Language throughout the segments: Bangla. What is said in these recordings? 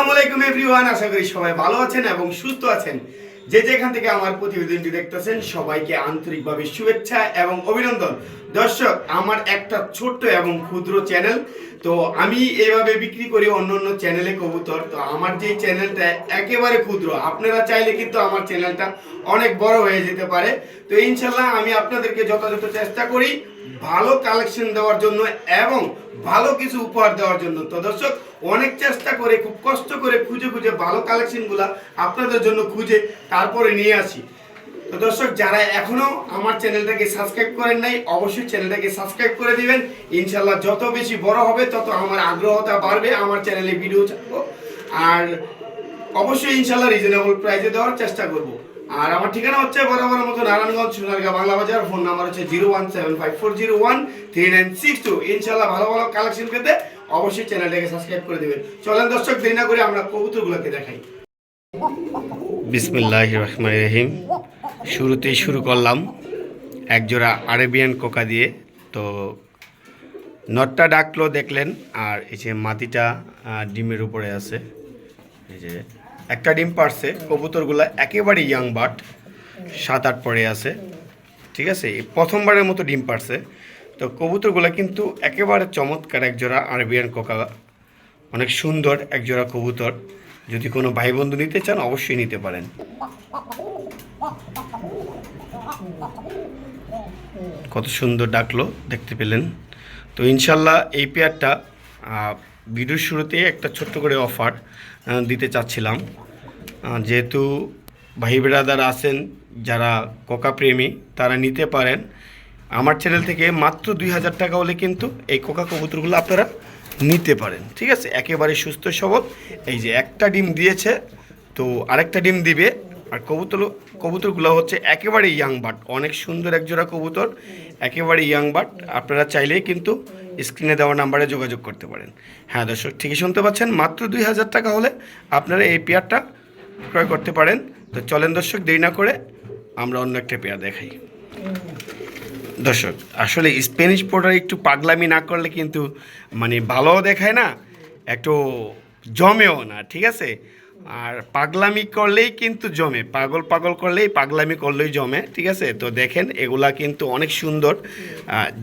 আসসালামু আলাইকুম এভরিওয়ান, আশা করি সবাই ভালো আছেন এবং সুস্থ আছেন। যে যেখান থেকে আমার প্রতিবেদনটি দেখতেছেন সবাইকে আন্তরিকভাবে শুভেচ্ছা এবং অভিনন্দন। দর্শক, আমার একটা ছোট্ট এবং ক্ষুদ্র চ্যানেল, তো আমি এইভাবে বিক্রি করি অন্য অন্য চ্যানেলে কবুতর। তো আমার যে চ্যানেলটা একেবারে ক্ষুদ্র, আপনারা চাইলে কিন্তু আমার চ্যানেলটা অনেক বড় হয়ে যেতে পারে। তো ইনশাল্লাহ আমি আপনাদেরকে যথাযথ চেষ্টা করি ভালো কালেকশন দেওয়ার জন্য এবং ভালো কিছু উপহার দেওয়ার জন্য। তো দর্শক, অনেক চেষ্টা করে খুব কষ্ট করে খুঁজে খুঁজে ভালো কালেকশনগুলো আপনাদের জন্য খুঁজে তারপরে নিয়ে আসি। তো দর্শক, যারা এখনো আমার চ্যানেলটাকে সাবস্ক্রাইব করেন নাই, অবশ্যই চ্যানেলটাকে সাবস্ক্রাইব করে দিবেন। ইনশাল্লাহ যত বেশি বড় হবে তত আমার আগ্রহতা বাড়বে আমার চ্যানেলে ভিডিও ছাড়বো। আর অবশ্যই ইনশাল্লাহ রিজনেবল প্রাইসে দেওয়ার চেষ্টা করব। আর আমার ঠিকানা হচ্ছে বরাবর মতো নারায়ণগঞ্জ সোনারগাঁ বাংলা বাজার। ফোন নাম্বার হচ্ছে 01754013962। ইনশাল্লাহ ভালো ভালো কালেকশন পেতে অবশ্যই চ্যানেলটাকে সাবস্ক্রাইব করে দেবেন। চলেন দর্শক, দেরি না করে আমরা কবুতরগুলোকে দেখাই। বিসমিল্লাহির রহমানির রহিম। শুরুতেই শুরু করলাম একজোড়া আরেবিয়ান কোকা দিয়ে। তো নটটা ডাকলো দেখলেন, আর এই যে মাটিটা ডিমের উপরে আছে। এই যে একটা ডিম পারছে। কবুতরগুলো একেবারে ইয়াং বাট, 7-8 পরে আছে, ঠিক আছে। এই প্রথমবারের মতো ডিম পারছে। তো কবুতরগুলো কিন্তু একেবারে চমৎকার একজোড়া আরবিয়ান কোকা, অনেক সুন্দর একজোড়া কবুতর। যদি কোনো ভাই বন্ধু নিতে চান অবশ্যই নিতে পারেন। কত সুন্দর ডাকলো দেখতে পেলেন। তো ইনশাল্লাহ এই পেয়ারটা ভিডিওর শুরুতে একটা ছোট্ট করে অফার দিতে চাচ্ছিলাম, যেহেতু ভাই ব্রাদার আছেন যারা কোকা প্রেমী, তারা নিতে পারেন আমার চ্যানেল থেকে। মাত্র 2000 টাকা হলে কিন্তু এই কোকা কবুতরগুলো আপনারা নিতে পারেন, ঠিক আছে। একেবারে সুস্থ সবল। এই যে একটা ডিম দিয়েছে, তো আরেকটা ডিম দিবে। আর কবুতরগুলো হচ্ছে একেবারে ইয়াং বাট, অনেক সুন্দর একজোড়া কবুতর, একেবারে ইয়াং বাট। আপনারা চাইলেই কিন্তু স্ক্রিনে দেওয়া নাম্বারে যোগাযোগ করতে পারেন। হ্যাঁ দর্শক, ঠিকই শুনতে পাচ্ছেন, মাত্র 2000 টাকা হলে আপনারা এই পেয়ারটা ক্রয় করতে পারেন। তো চলেন দর্শক, দেরি না করে আমরা অন্য একটা পেয়ার দেখাই। দর্শক, আসলে স্প্যানিশ পোর্টার একটু পাগলামি না করলে কিন্তু মানে ভালোও দেখায় না, একটু জমেও না, ঠিক আছে। আর পাগলামি করলেই কিন্তু জমে, পাগল করলেই পাগলামি করলেই জমে, ঠিক আছে। তো দেখেন এগুলা কিন্তু অনেক সুন্দর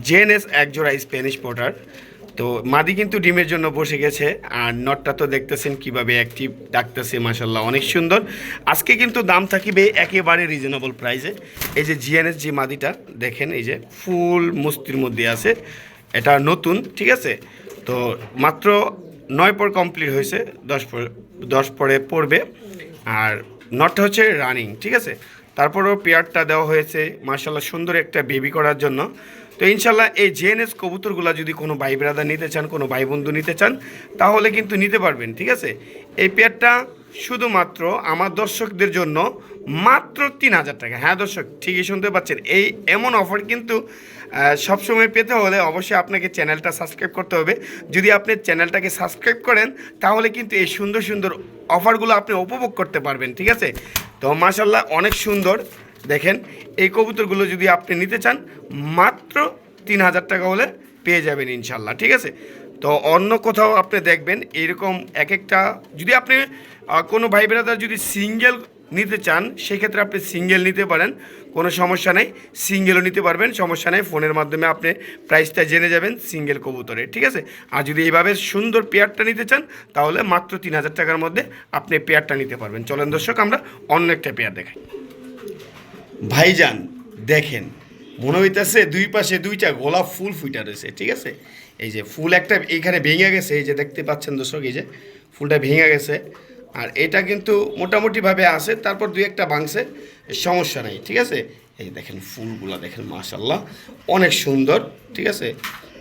জেএনএস একজোড়া স্প্যানিশ পোর্টার। তো মাদি কিন্তু ডিমের জন্য বসে গেছে, আর নটটা তো দেখতেছেন কিভাবে অ্যাক্টিভ ডাকতেছে, মাশাল্লাহ অনেক সুন্দর। আজকে কিন্তু দাম থাকবে একেবারে রিজনেবল প্রাইসে। এই যে জিএনএস যে মাদিটা দেখেন, এই যে ফুল মস্তির মধ্যে আছে, এটা নতুন, ঠিক আছে। তো মাত্র 9 পর কমপ্লিট হয়েছে, 10 পরে পড়বে। আর নটটা হচ্ছে রানিং, ঠিক আছে। তারপরেও পেয়ারটা দেওয়া হয়েছে মাশাল্লাহ সুন্দর একটা বেবি করার জন্য। তো ইনশাল্লাহ এই জেএনএস কবুতরগুলো যদি কোনো ভাই ব্রাদার নিতে চান, কোনো ভাই বন্ধু নিতে চান, তাহলে কিন্তু নিতে পারবেন, ঠিক আছে। এই পেয়ারটা শুধুমাত্র আমার দর্শকদের জন্য মাত্র 3000 টাকা। হ্যাঁ দর্শক, ঠিকই শুনতে পাচ্ছেন, এই এমন অফার কিন্তু সবসময় পেতে হলে অবশ্যই আপনাকে চ্যানেলটা সাবস্ক্রাইব করতে হবে। যদি আপনি চ্যানেলটাকে সাবস্ক্রাইব করেন তাহলে কিন্তু এই সুন্দর সুন্দর অফারগুলো আপনি উপভোগ করতে পারবেন, ঠিক আছে। তো মাশাল্লাহ অনেক সুন্দর। দেখেন এই কবুতরগুলো যদি আপনি নিতে চান মাত্র 3000 টাকা হলে পেয়ে যাবেন ইনশাল্লাহ, ঠিক আছে। তো অন্য কোথাও আপনি দেখবেন এরকম এক একটা, যদি আপনি কোনো ভাই ব্রাদার যদি সিঙ্গেল নিতে চান সেক্ষেত্রে আপনি সিঙ্গেল নিতে পারেন, কোনো সমস্যা নেই, সিঙ্গেলও নিতে পারবেন, সমস্যা নেই। ফোনের মাধ্যমে আপনি প্রাইসটা জেনে যাবেন সিঙ্গেল কবুতরে, ঠিক আছে। আর যদি এইভাবে সুন্দর পেয়ারটা নিতে চান তাহলে মাত্র 3000 টাকার মধ্যে আপনি পেয়ারটা নিতে পারবেন। চলেন দর্শক, আমরা অন্য একটা পেয়ার দেখাই। ভাইজান দেখেন, মনে হইতেছে দুই পাশে দুইটা গোলাপ ফুল ফুইটা রয়েছে, ঠিক আছে। এই যে ফুল একটা এইখানে ভেঙে গেছে, এই যে দেখতে পাচ্ছেন দর্শক, এই যে ফুলটা ভেঙে গেছে। আর এটা কিন্তু মোটামুটিভাবে আছে, তারপর দুই একটা ভাঙছে, সমস্যা নেই, ঠিক আছে। এই যে দেখেন ফুলগুলা দেখেন, মাশাল্লাহ অনেক সুন্দর, ঠিক আছে।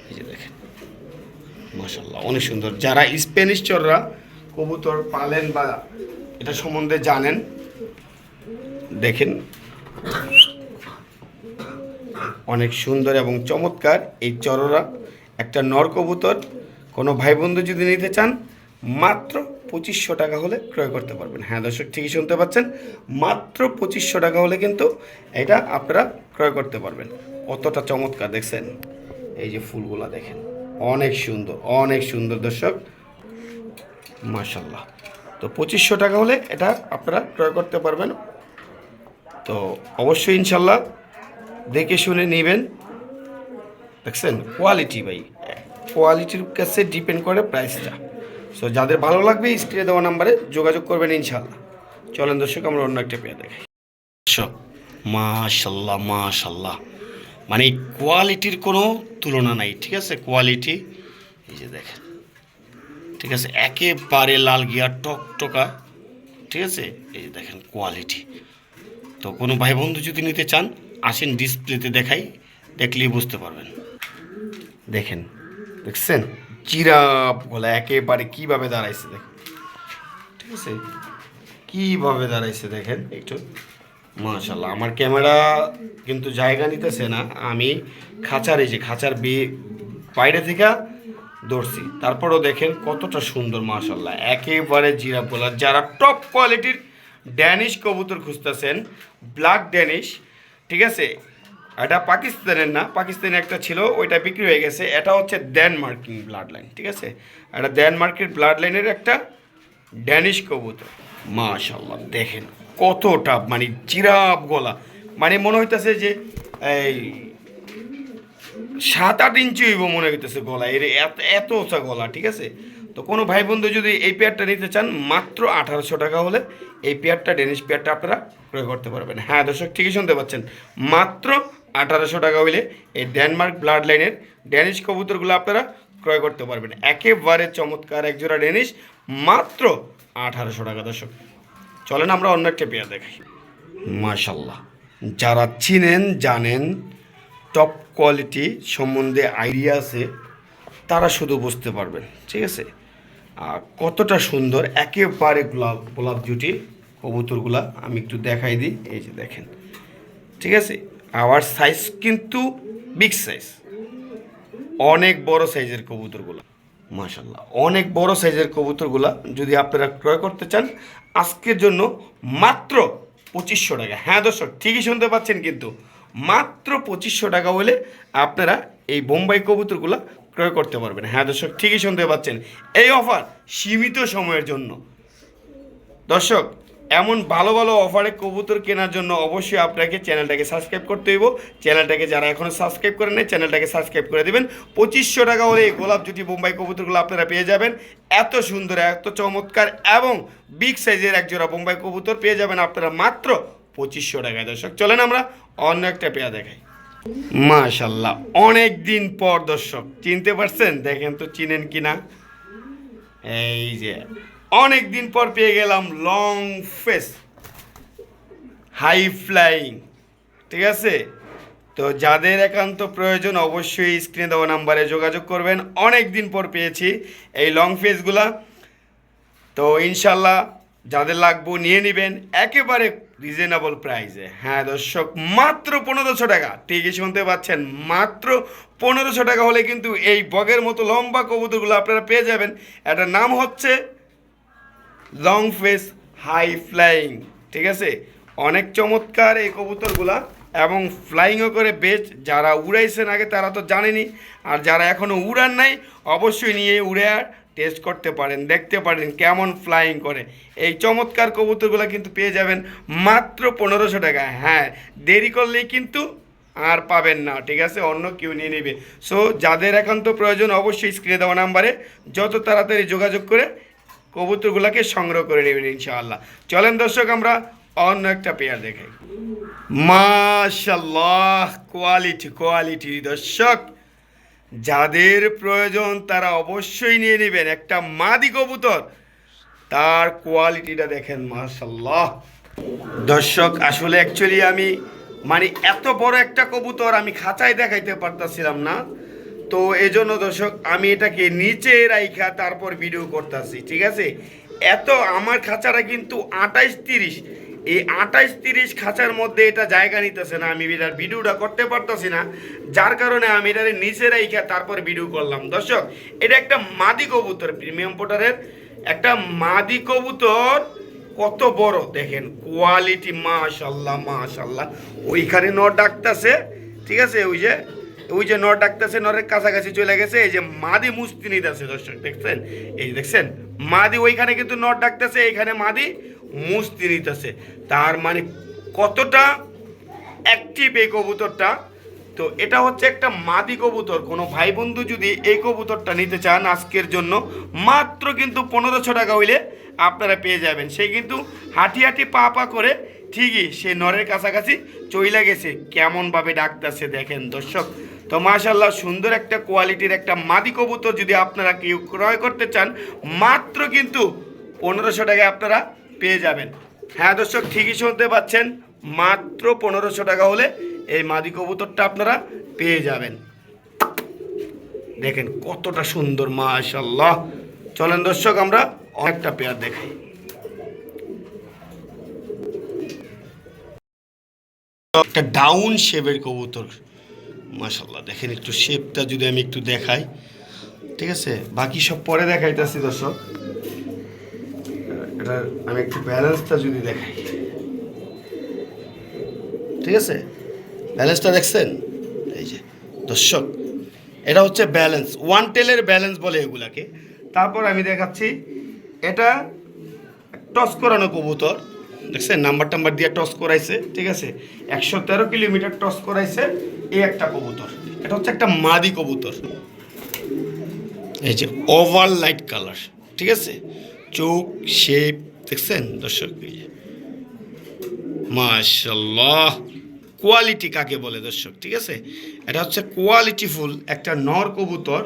এই যে দেখেন মাশাল্লাহ অনেক সুন্দর। যারা স্প্যানিশ চররা কবুতর পালেন বা এটা সম্বন্ধে জানেন, দেখেন অনেক সুন্দর এবং চমৎকার এই চররা। একটা নর কবুতর কোনো ভাই বন্ধু যদি নিতে চান মাত্র 2500 টাকা হলে ক্রয় করতে পারবেন। হ্যাঁ দর্শক, ঠিকই শুনতে পাচ্ছেন, মাত্র 2500 টাকা হলে কিন্তু এটা আপনারা ক্রয় করতে পারবেন। কতটা চমৎকার দেখছেন, এই যে ফুলগুলা দেখেন, অনেক সুন্দর, অনেক সুন্দর দর্শক, মাশাল্লাহ তো 2500 টাকা হলে এটা আপনারা ক্রয় করতে পারবেন। তো অবশ্যই ইনশাল্লাহ দেখে শুনে নেবেন। দেখছেন কোয়ালিটি ভাই, কোয়ালিটির কাছে ডিপেন্ড করে প্রাইসটা। সো যাদের ভালো লাগবে স্ক্রিনে দেওয়া নাম্বারে যোগাযোগ করবেন ইনশাল্লাহ। চলেন দর্শক আমরা অন্য একটা পেয়ে দেখাই। দর্শক মাশাল্লাহ মাশাল্লাহ, মানে কোয়ালিটির কোনো তুলনা নাই, ঠিক আছে? কোয়ালিটি এই যে দেখেন, ঠিক আছে, একেবারে লাল গিয়ার টকটকা, ঠিক আছে? এই যে দেখেন কোয়ালিটি। তো কোনো ভাই বন্ধু যদি নিতে চান আসেন, ডিসপ্লেতে দেখাই, দেখলেই বুঝতে পারবেন। দেখেন, দেখছেন জিরাফ গলা একেবারে কীভাবে দাঁড়াইছে দেখেন, ঠিক আছে? কীভাবে দাঁড়াইছে দেখেন একটু, মাশাল্লাহ। আমার ক্যামেরা কিন্তু জায়গা নিতেছে না, আমি খাঁচার এই যে খাঁচার বাইরে থেকে ধরছি, তারপরেও দেখেন কতটা সুন্দর মাশাল্লাহ, একেবারে জিরাফ গলা। যারা টপ কোয়ালিটির ড্যানিশ কবুতর খুঁজতেছেন, ব্ল্যাক ড্যানিশ, ঠিক আছে? এটা পাকিস্তানের না, পাকিস্তানে একটা ছিল, ওইটা বিক্রি হয়ে গেছে। এটা হচ্ছে ডেনমার্কিং ব্লাড লাইন, ঠিক আছে? এটা ডেনমার্কের ব্লাড লাইনের একটা ড্যানিশ কবুতর। মাশাল্লাহ দেখেন কতটা মানে জিরাফ গলা, মানে মনে হইতেছে যে এই 7-8 ইঞ্চি হইব মনে হইতেছে গলা, এর এত এত উঁচা গলা, ঠিক আছে? তো কোনো ভাই বন্ধু যদি এই পেয়ারটা নিতে চান মাত্র 1800 টাকা হলে এই পেয়ারটা, ডেনিশ পেয়ারটা আপনারা ক্রয় করতে পারবেন। হ্যাঁ দর্শক ঠিকই শুনতে পাচ্ছেন, মাত্র 1800 টাকা হইলে এই ডেনমার্ক ব্লাড লাইনের ড্যানিশ কবুতরগুলো আপনারা ক্রয় করতে পারবেন। একেবারে চমৎকার একজোড়া ডেনিশ, মাত্র 1800 টাকা। দর্শক চলেন আমরা অন্য একটা পেয়ার দেখাই। মাশাল্লাহ, যারা চিনেন জানেন, টপ কোয়ালিটি সম্বন্ধে আইডিয়া আছে, তারা শুধু বুঝতে পারবেন, ঠিক আছে? আর কতটা সুন্দর একেবারে গোলাপ জুটি কবুতরগুলা আমি একটু দেখাই দিই। এই যে দেখেন, ঠিক আছে? আবার সাইজ কিন্তু বিগ সাইজ, অনেক বড় সাইজের কবুতরগুলো, মাশাল্লাহ অনেক বড় সাইজের কবুতরগুলা যদি আপনারা ক্রয় করতে চান আজকের জন্য মাত্র 2500 টাকা। হ্যাঁ দর্শক ঠিকই শুনতে পাচ্ছেন, কিন্তু মাত্র 2500 টাকা হলে আপনারা এই বোম্বাই কবুতরগুলা ক্রয় করতে পারবেন। হ্যাঁ দর্শক ঠিকই শুনতে পাচ্ছেন, এই অফার সীমিত সময়ের জন্য। দর্শক এমন ভালো ভালো অফারে কবুতর কেনার জন্য অবশ্যই আপনাকে চ্যানেলটাকে সাবস্ক্রাইব করতে হইব। চ্যানেলটাকে যারা এখনও সাবস্ক্রাইব করেন নাই চ্যানেলটাকে সাবস্ক্রাইব করে দেবেন। 2500 টাকা হলে এই গোলাপ জুটি বোম্বাই কবুতরগুলো আপনারা পেয়ে যাবেন। এত সুন্দর, এত চমৎকার এবং বিগ সাইজের একজোড়া বোম্বাই কবুতর পেয়ে যাবেন আপনারা মাত্র 2500 টাকায়। দর্শক চলেন আমরা অন্য একটা পেয়া দেখাই। মাশাল্লাহ অনেক দিন পর দর্শক, চিনতে পারছেন? দেখেন তো চিনেন কিনা। এই যে অনেক দিন পর পেয়ে গেলাম লং ফেস হাই ফ্লাইং, ঠিক আছে? তো যাদের একান্ত প্রয়োজন অবশ্যই স্ক্রিনে দেওয়া নাম্বারে যোগাযোগ করবেন। অনেক দিন পর পেয়েছি এই লং ফেসগুলা, তো ইনশাল্লাহ যাদের লাগবে নিয়ে নেবেন একেবারে রিজনেবল প্রাইসে। হ্যাঁ দর্শক মাত্র 1500 টাকা, ঠিকই শুনতে পাচ্ছেন, মাত্র 1500 টাকা হলে কিন্তু এই বগের মতো লম্বা কবুতরগুলো আপনারা পেয়ে যাবেন। এটার নাম হচ্ছে লং ফেস হাই ফ্লাইং, ঠিক আছে? অনেক চমৎকার এই কবুতরগুলা এবং ফ্লাইংও করে বেশ। যারা উড়াইছেন আগে তারা তো জানেনি, আর যারা এখনও উড়ান নাই অবশ্যই নিয়ে উড়ে টেস্ট করতে পারেন, দেখতে পারেন কেমন ফ্লাইং করে। এই চমৎকার কবুতরগুলো কিন্তু পেয়ে যাবেন মাত্র 1500 টাকা। হ্যাঁ দেরি করলেই কিন্তু আর পাবেন না, ঠিক আছে? অন্য কেউ নিয়ে নেবে। সো যাদের একান্ত প্রয়োজন অবশ্যই স্ক্রিনে দেওয়া নাম্বারে যত তাড়াতাড়ি যোগাযোগ করে কবুতরগুলোকে সংগ্রহ করে নেবেন ইনশাআল্লাহ। চলেন দর্শক আমরা অন্য একটা পেয়ার দেখাই। মাশাল্লাহ কোয়ালিটি কোয়ালিটি। দর্শক যাদের প্রয়োজন তারা অবশ্যই নিয়ে নেবেন একটা মাদি কবুতর, তার কোয়ালিটিটা দেখেন মাশাল্লাহ। দর্শক আসলে অ্যাকচুয়ালি আমি মানে এত বড় একটা কবুতর আমি খাঁচায় দেখাইতে পারতাছিলাম না, তো এই জন্য দর্শক আমি এটাকে নিচে রাইখা তারপর ভিডিও করতেছি, ঠিক আছে? এত আমার খাঁচাটা কিন্তু 28-30, এই 28-30 খাঁচার মধ্যে এটা জায়গা নিতেছে না, আমি এটার ভিডিওটা করতে পারতেছি না, যার কারণে আমি এটারে নিচে রাইখা তারপর ভিডিও করলাম। দর্শক এটা একটা মাদি কবুতর, প্রিমিয়াম পোটারের একটা মাদি কবুতর, কত বড় দেখেন কোয়ালিটি, মাশাল্লাহ মাশাল্লাহ। ওইখানে নর ডাকতেছে, ঠিক আছে? ওই যে নর ডাকতেছে, নরের কাছাকাছি চলে গেছে, এই যে মাদি মুস্তি নিতেছে। দর্শক দেখছেন, এই দেখছেন মাদি ওইখানে কিন্তু নট ডাকতেছে, এইখানে মাদি মুস্তি নিতেছে। তার মানে কতটা অ্যাক্টিভ এই কবুতরটা। তো এটা হচ্ছে একটা মাদি কবুতর। কোনো ভাই বন্ধু যদি এই কবুতরটা নিতে চান আজকের জন্য মাত্র কিন্তু 1500 টাকা হইলে আপনারা পেয়ে যাবেন। সে কিন্তু হাঁটি হাঁটি পা পা করে ঠিকই সে নরের কাছাকাছি চইলা গেছে, কেমনভাবে ডাকতেছে দেখেন দর্শক। তো মাশাল্লাহ সুন্দর একটা কোয়ালিটির একটা মাদি কবুতর যদি আপনারা কেউ ক্রয় করতে চান মাত্র কিন্তু 1500 টাকায় আপনারা পেয়ে যাবেন। হ্যাঁ দর্শক, ঠিকই শুনতে পাচ্ছেন, মাত্র 1500 টাকা হলে এই মাদি কবুতরটা আপনারা পেয়ে যাবেন। দেখেন কতটা সুন্দর মাশাল্লাহ। চলেন দর্শক আমরা অনেকটা পেয়ার দেখাই। একটা ডাউন শেপের কবুতর মাশাল্লাহ, দেখেন একটু শেপটা যদি আমি একটু দেখাই, ঠিক আছে, বাকি সব পরে দেখাইতেছি দর্শক। এটা আমি একটু ব্যালেন্সটা যদি দেখাই, ঠিক আছে, ব্যালেন্সটা দেখছেন এই যে দর্শক, এটা হচ্ছে ব্যালেন্স, ওয়ান টেলের ব্যালেন্স বলে এগুলাকে। তারপর আমি দেখাচ্ছি এটা টস করানো কবুতর, দেখছেন নাম্বার টাম্বার দিয়ে টস করাইছে, ঠিক আছে, 113 কিলোমিটার টস করাইছে এই একটা কবুতর। এটা হচ্ছে একটা মাদি কবুতর, এই যে ওভার লাইট কালার, ঠিক আছে, চোখ শেপ দেখছেন দর্শক, এই যে মাশাল্লাহ কোয়ালিটি কাকে বলে দর্শক, ঠিক আছে, এটা হচ্ছে কোয়ালিটিফুল একটা নর কবুতর।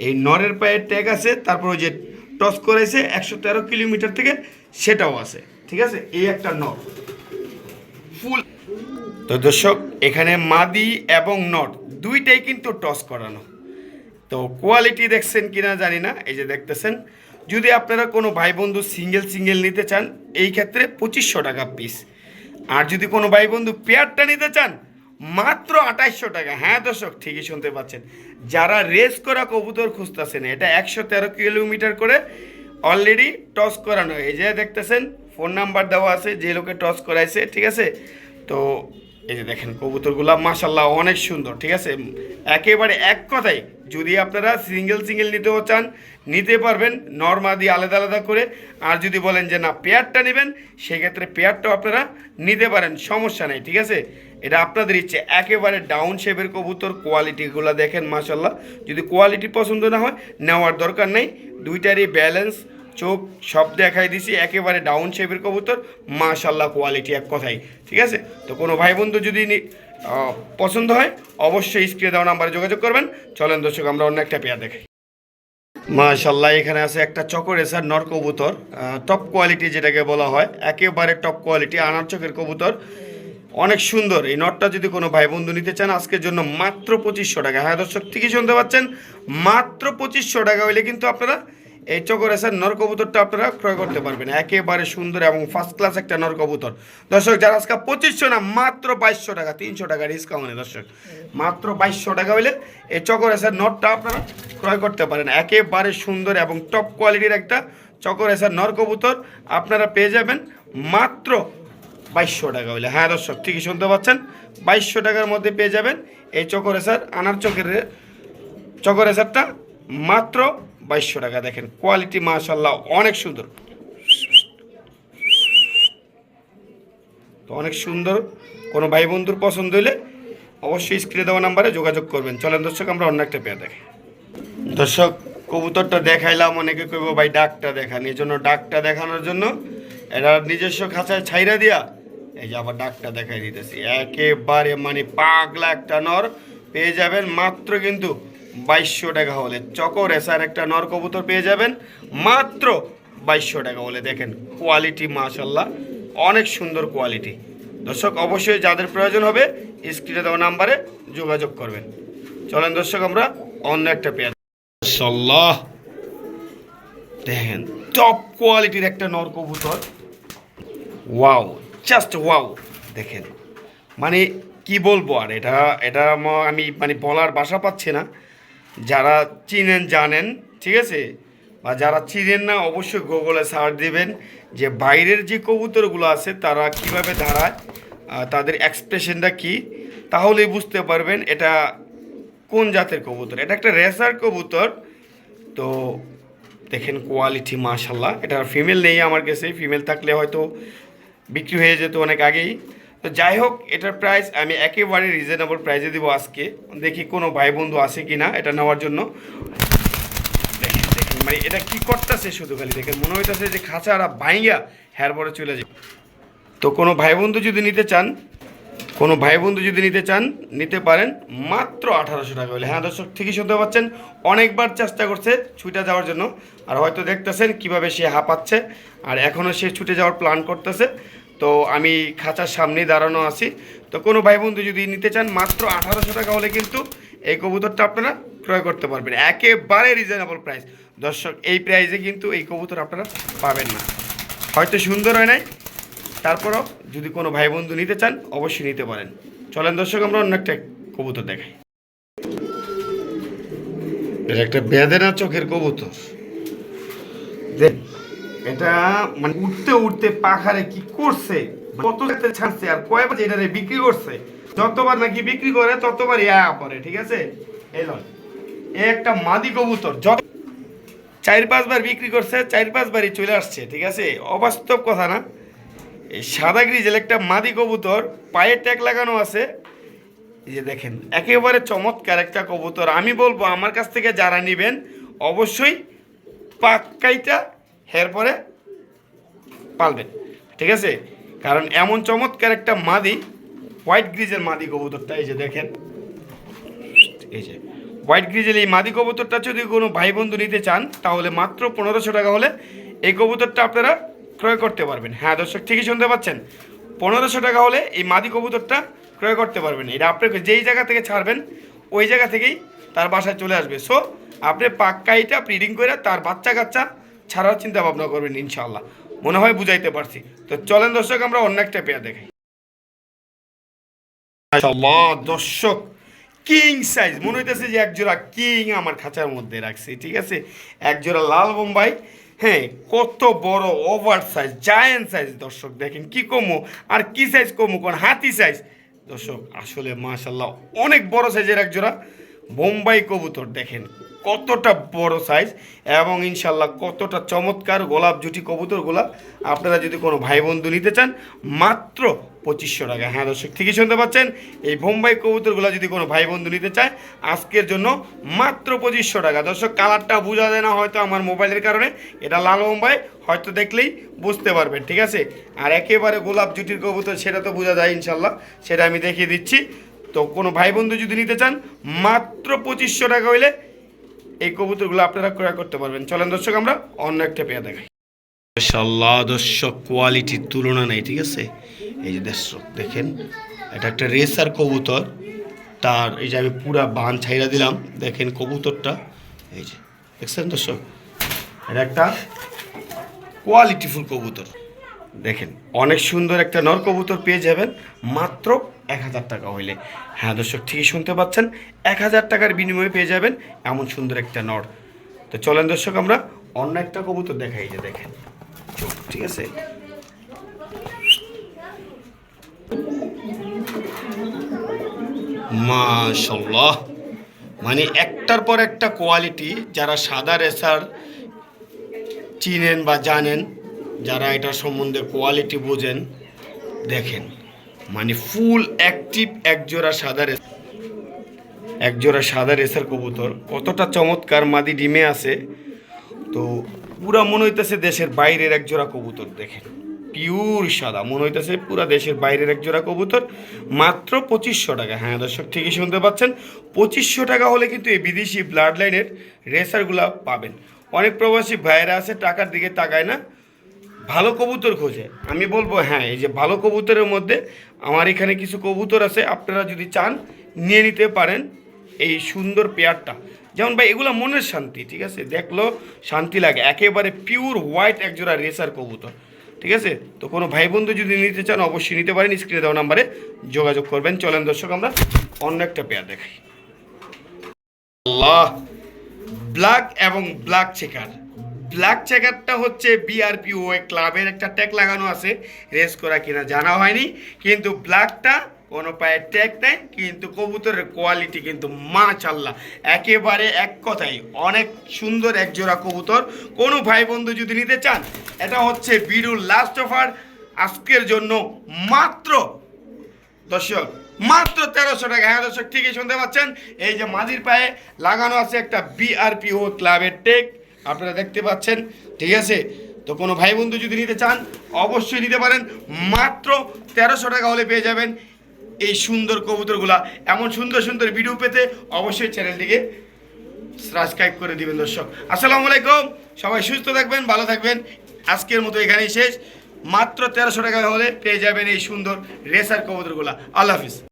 এই নরের পায়ে ট্যাগ আছে, তারপর ওই যে টস করেছে 113 কিলোমিটার থেকে সেটাও আছে, ঠিক আছে, এই একটা নর ফুল। তো দর্শক এখানে মাদি এবং নর দুইটাই কিন্তু টস করানো। তো কোয়ালিটি দেখছেন কিনা জানি না, এই যে দেখতেছেন। যদি আপনারা কোনো ভাই বন্ধু সিঙ্গেল সিঙ্গেল নিতে চান এই ক্ষেত্রে 2500 টাকা পিস। আর যদি কোনো ভাই বন্ধু পেয়ারটা নিতে চান মাত্র 2800 টাকা। হ্যাঁ দর্শক, ঠিকই শুনতে পাচ্ছেন, যারা রেস করা কবুতর খুঁজতেছেন, এটা 113 কিলোমিটার করে অলরেডি টস করানো। এই যে দেখতেছেন ফোন নাম্বার দেওয়া আছে যে লোকে টস করাইছে, ঠিক আছে। তো এই যে দেখেন কবুতরগুলা মাশাল্লাহ অনেক সুন্দর, ঠিক আছে, একেবারে এক কথাই যদি আপনারা সিঙ্গেল সিঙ্গেল নিতেও চান নিতে পারবেন, নরমাদি আলাদা আলাদা করে। আর যদি বলেন যে না পেয়ারটা নেবেন সেক্ষেত্রে পেয়ারটাও আপনারা নিতে পারেন, সমস্যা নেই, ঠিক আছে, এটা আপনাদের ইচ্ছে। একেবারে ডাউন শেপের কবুতর, কোয়ালিটিগুলো দেখেন মাশাল্লাহ। যদি কোয়ালিটি পছন্দ না হয় নেওয়ার দরকার নেই, দুইটারই ব্যালেন্স চোখ সব দেখাই দিছি, একেবারে ডাউন শেপের কবুতর মাশাল্লাহ কোয়ালিটি এক কথাই, ঠিক আছে। তো কোনো ভাই বন্ধু যদি পছন্দ হয় অবশ্যই স্ক্রিনে দেওয়া নাম্বারে যোগাযোগ করবেন। চলেন দর্শক আমরা অন্য একটা পেয়ার দেখাই। মাশাল্লাহ এখানে আছে একটা চকোরেসার নর কবুতর, টপ কোয়ালিটি যেটাকে বলা হয়, একেবারে টপ কোয়ালিটি আনার চোখের কবুতর, অনেক সুন্দর। এই নটটা যদি কোনো ভাই বন্ধু নিতে চান আজকের জন্য মাত্র 2500 টাকা। হ্যাঁ দর্শক, ঠিকই শুনতে পাচ্ছেন, মাত্র 2500 টাকা হইলে কিন্তু আপনারা এই চকোরেসার নর কবুতরটা আপনারা ক্রয় করতে পারবেন। একেবারে সুন্দর এবং ফার্স্ট ক্লাস একটা নর কবুতর দর্শক। যারা আজকে 2500 না মাত্র 2200 টাকা, 300 টাকা ডিসকাউন্টে দর্শক, মাত্র 2200 টাকা হইলে এই চকোরেসার নটটা আপনারা ক্রয় করতে পারেন। একেবারে সুন্দর এবং টপ কোয়ালিটির একটা চকোরেসার নর কবুতর আপনারা পেয়ে যাবেন মাত্র 2200 টাকা হইলে। হ্যাঁ দর্শক, ঠিকই শুনতে পাচ্ছেন, 2200 টাকার মধ্যে পেয়ে যাবেন এই চকোরেসার আনার চোখের চকোরেসারটা মাত্র 2200 টাকা। দেখেন কোয়ালিটি মাশাল্লাহ অনেক সুন্দর, তো অনেক সুন্দর। কোনো ভাই বন্ধুর পছন্দ হলে অবশ্যই স্ক্রিনে দেওয়া নাম্বারে যোগাযোগ করবেন। চলেন দর্শক আমরা অন্য একটা পেয়ার দেখি। দর্শক কবুতরটা দেখাইলাম, অনেকে কইব ভাই ডাকটা দেখান, এই জন্য ডাকটা দেখানোর জন্য এটা নিজস্ব খাঁচায় ছাইরা দিয়া এই যে আবার ডাকটা দেখাই দিতেছি। একেবারে মানে পাগলা একটা নর পেয়ে যাবেন মাত্র কিন্তু 2200 টাকা হলে। চকোরেসার একটা নর কবুতর পেয়ে যাবেন মাত্র 2200 টাকা হলে। দেখেন কোয়ালিটি মাশাল্লাহ অনেক সুন্দর কোয়ালিটি। দর্শক অবশ্যই যাদের প্রয়োজন হবে স্ক্রিনে দেওয়া নাম্বারে যোগাযোগ করবেন। চলেন দর্শক আমরা অন্য একটা পেয়ার। মাশাল্লাহ দেখেন টপ কোয়ালিটির একটা নর কবুতর, ওয়াও জাস্ট ওয়াও। দেখেন মানে কি বলবো আর, এটা এটা আমি মানে বলার ভাষা পাচ্ছি না। যারা চিনেন জানেন, ঠিক আছে, বা যারা চিনেন না অবশ্যই গুগলে সার্চ দিবেন যে বাইরের যে কবুতরগুলো আছে তারা কিভাবে দাঁড়ায়, তাদের এক্সপ্রেশনটা কি, তাহলেই বুঝতে পারবেন এটা কোন জাতের কবুতর। এটা একটা রেসার কবুতর। তো দেখেন কোয়ালিটি মাশাল্লাহ। এটা ফিমেল নেই আমার কাছে, ফিমেল থাকলে হয়তো বিক্রি হয়ে যেত অনেক আগেই। তো যাই হোক, এটার প্রাইস আমি একেবারে রিজনেবল প্রাইসে দিব আজকে। দেখি কোনো ভাই বন্ধু আছে কি না এটা নেওয়ার জন্য। দেখেন দেখেন মানে এটা কি করতেছে, শুধু খালি দেখেন মনে হইতেছে যে খাঁচারা ভাইঙ্গা হ্যার পরে চলে যায়। তো কোনো ভাই বন্ধু যদি নিতে চান, নিতে পারেন মাত্র 1800 টাকা হলে। হ্যাঁ দর্শক, ঠিকই শুনতে পাচ্ছেন, অনেকবার চেষ্টা করছে ছুটে যাওয়ার জন্য, আর হয়তো দেখতেছেন কিভাবে সে হাঁপাচ্ছে, আর এখনও সে ছুটে যাওয়ার প্ল্যান করতেছে। তো আমি খাঁচার সামনেই দাঁড়ানো আছি। তো কোনো ভাই বন্ধু যদি নিতে চান, মাত্র 1800 টাকা হলে কিন্তু এই কবুতরটা আপনারা ক্রয় করতে পারবেন, একেবারে রিজনেবল প্রাইস। দর্শক, এই প্রাইসে কিন্তু এই কবুতর আপনারা পাবেন না। হয়তো সুন্দর হয় নাই, তারপরও যদি কোনো ভাই বন্ধু নিতে চান অবশ্যই নিতে পারেন। চলেন দর্শক, আমরা অন্য একটা কবুতর দেখাই। এটা একটা বেদেনা চোখের কবুতর। এটা মানে উঠতে উঠতে পাখারে কি করছে, কত ছাড়ছে, আর কয় বাজে এটা বিক্রি করছে। যতবার নাকি বিক্রি করে ততবার ইয়া করে, ঠিক আছে। এলো একটা মাদি কবুতর, যত 4-5 বার বিক্রি করছে, 4-5 বারই চলে আসছে, ঠিক আছে। অবাস্তব কথা না। এই সাদা গ্রিজেল একটা মাদি কবুতর, পায়ে ট্যাগ লাগানো আছে। এই যে দেখেন, একেবারে চমৎকার একটা কবুতর। আমি বলবো আমার কাছ থেকে যারা নেবেন অবশ্যই পাক্কাইটা হের পরে পালবেন, ঠিক আছে। কারণ এমন চমৎকার একটা মাদি, হোয়াইট গ্রিজেল মাদি কবুতরটা, এই যে দেখেন, এই যে হোয়াইট গ্রিজেল এই মাদি কবুতরটা যদি কোনো ভাই বন্ধু নিতে চান, তাহলে মাত্র 1500 টাকা হলে এই কবুতরটা আপনারা ক্রয় করতে পারবেন। হ্যাঁ দর্শক, ঠিকই শুনতে পাচ্ছেন, 1500 টাকা হলে এই মাদি কবুতরটা ক্রয় করতে পারবেন। এটা আপনাকে যেই জায়গা থেকে ছাড়বেন ওই জায়গা থেকেই তার বাসায় চলে আসবে। সো আপনি পাক্কা এটা ব্রিডিং করে তার বাচ্চা কাচ্চা ছাড়ার চিন্তা ভাবনা করবেন ইনশাআল্লাহ। মনে হয় বুঝাইতে পারছি। তো চলেন দর্শক, আমরা অন্য একটা পেয়ার দেখাই। মাশাআল্লাহ দর্শক, কিং সাইজ মনে হইতেছে যে একজোড়া কিং আমার খাঁচার মধ্যে রাখছি, ঠিক আছে। একজোড়া লাল বোম্বাই, হ্যাঁ, কত বড় ওভার সাইজ, জায়ান্ট সাইজ। দর্শক দেখেন, কি কমো আর কি সাইজ কমো, কোন হাতি সাইজ। দর্শক আসলে মাশাআল্লাহ অনেক বড় সাইজের একজোড়া বোম্বাই কবুতর। দেখেন কতটা বড় সাইজ, এবং ইনশাল্লাহ কতটা চমৎকার গোলাপ জুটি কবুতরগুলা। আপনারা যদি কোনো ভাই বন্ধু নিতে চান, মাত্র 2500 টাকা। হ্যাঁ দর্শক, ঠিকই শুনতে পাচ্ছেন, এই বোম্বাই কবুতরগুলো যদি কোনো ভাই বন্ধু নিতে চায়, আজকের জন্য মাত্র 2500 টাকা। দর্শক, কালারটা বোঝা যায় না হয়তো আমার মোবাইলের কারণে, এটা লাল বোম্বাই, হয়তো দেখলেই বুঝতে পারবেন, ঠিক আছে। আর একেবারে গোলাপ জুটির কবুতর, সেটা তো বোঝা যায় ইনশাল্লাহ, সেটা আমি দেখিয়ে দিচ্ছি। তো কোনো ভাই বন্ধু যদি নিতে চান, মাত্র 2500 টাকা হইলে এই কবুতরগুলো আপনারা ক্রয় করতে পারবেন। চলেন দর্শক, আমরা অন্য একটা পেয়ার দেখাই। মাশাআল্লাহ দর্শক, কোয়ালিটির তুলনা নেই, ঠিক আছে। এই যে দর্শক দেখেন, এটা একটা রেসার কবুতর। তার এই যে আমি পুরা বান ছাইরা দিলাম, দেখেন কবুতরটা, এই যে দেখছেন দর্শক, এটা একটা কোয়ালিটিফুল কবুতর। দেখেন অনেক সুন্দর একটা নর কবুতর পেয়ে যাবেন মাত্র 1000 টাকা হইলে। হ্যাঁ দর্শক, ঠিকই শুনতে পাচ্ছেন, 1000 টাকার বিনিময়ে পেয়ে যাবেন এমন সুন্দর একটা নর। তো চলেন দর্শক, আমরা অন্য একটা কবুতর দেখাই। যে দেখেন চোখ, ঠিক আছে। মাশাআল্লাহ, মানে একটার পর একটা কোয়ালিটি। যারা সাদা রেসার চিনেন বা জানেন, যারা এটার সম্বন্ধে কোয়ালিটি বোঝেন, দেখেন মানে ফুল অ্যাক্টিভ একজোড়া সাদা রেসার কবুতর, কতটা চমৎকার। মাদি ডিমে আছে, তো পুরা মনে হইতেছে দেশের বাইরের একজোড়া কবুতর। দেখেন পিওর সাদা, মনে হইতেছে পুরা দেশের বাইরের একজোড়া কবুতর, মাত্র 2500 টাকা। হ্যাঁ দর্শক, ঠিকই শুনতে পাচ্ছেন, 2500 টাকা হলে কিন্তু এই বিদেশি ব্লাড লাইনের রেসারগুলা পাবেন। অনেক প্রবাসী ভাইয়েরা আছে, টাকার দিকে তাকায় না, ভালো কবুতর খোঁজে। আমি বলবো হ্যাঁ, এই যে ভালো কবুতরের মধ্যে আমার এখানে কিছু কবুতর আছে, আপনারা যদি চান নিয়ে নিতে পারেন এই সুন্দর পেয়ারটা। যেমন ভাই এগুলো মনের শান্তি, ঠিক আছে, দেখলো শান্তি লাগে। একেবারে পিওর হোয়াইট একজোড়া রেসার কবুতর, ঠিক আছে। তো কোনো ভাই বন্ধু যদি নিতে চান অবশ্যই নিতে পারেন, স্ক্রিনে দেওয়া নাম্বারে যোগাযোগ করবেন। চলেন দর্শক, আমরা অন্য একটা পেয়ার দেখাই। আল্লাহ, ব্ল্যাক এবং ব্ল্যাক চেকার। ব্ল্যাক চেকারটা হচ্ছে বিআরপিও ক্লাবের একটা ট্যাগ লাগানো আছে, রেস করা কিনা জানা হয়নি, কিন্তু ব্ল্যাকটা কোনো পায়ের ট্যাগ নেই, কিন্তু কবুতরের কোয়ালিটি কিন্তু মাশাআল্লাহ একেবারে এক কথাই অনেক সুন্দর এক জোড়া কবুতর। কোনো ভাই বন্ধু যদি নিতে চান, এটা হচ্ছে ভিডিওর লাস্ট অফার আজকের জন্য, মাত্র দর্শক মাত্র 1300 টাকা। হ্যাঁ দর্শক, ঠিকই শুনতে পাচ্ছেন, এই যে মাদির পায়ে লাগানো আছে একটা বিআরপিও ক্লাবের টেক, আপনারা দেখতে পাচ্ছেন, ঠিক আছে। তো কোনো ভাই বন্ধু যদি নিতে চান অবশ্যই নিতে পারেন, মাত্র 1300 টাকা হলে পেয়ে যাবেন এই সুন্দর কবুতরগুলা। এমন সুন্দর সুন্দর ভিডিও পেতে অবশ্যই চ্যানেলটিকে সাবস্ক্রাইব করে দিবেন। দর্শক আসসালামু আলাইকুম, সবাই সুস্থ থাকবেন, ভালো থাকবেন। আজকের মতো এখানেই শেষ। মাত্র 1300 টাকা হলে পেয়ে যাবেন এই সুন্দর রেসার কবুতরগুলা। আল্লাহ হাফিজ।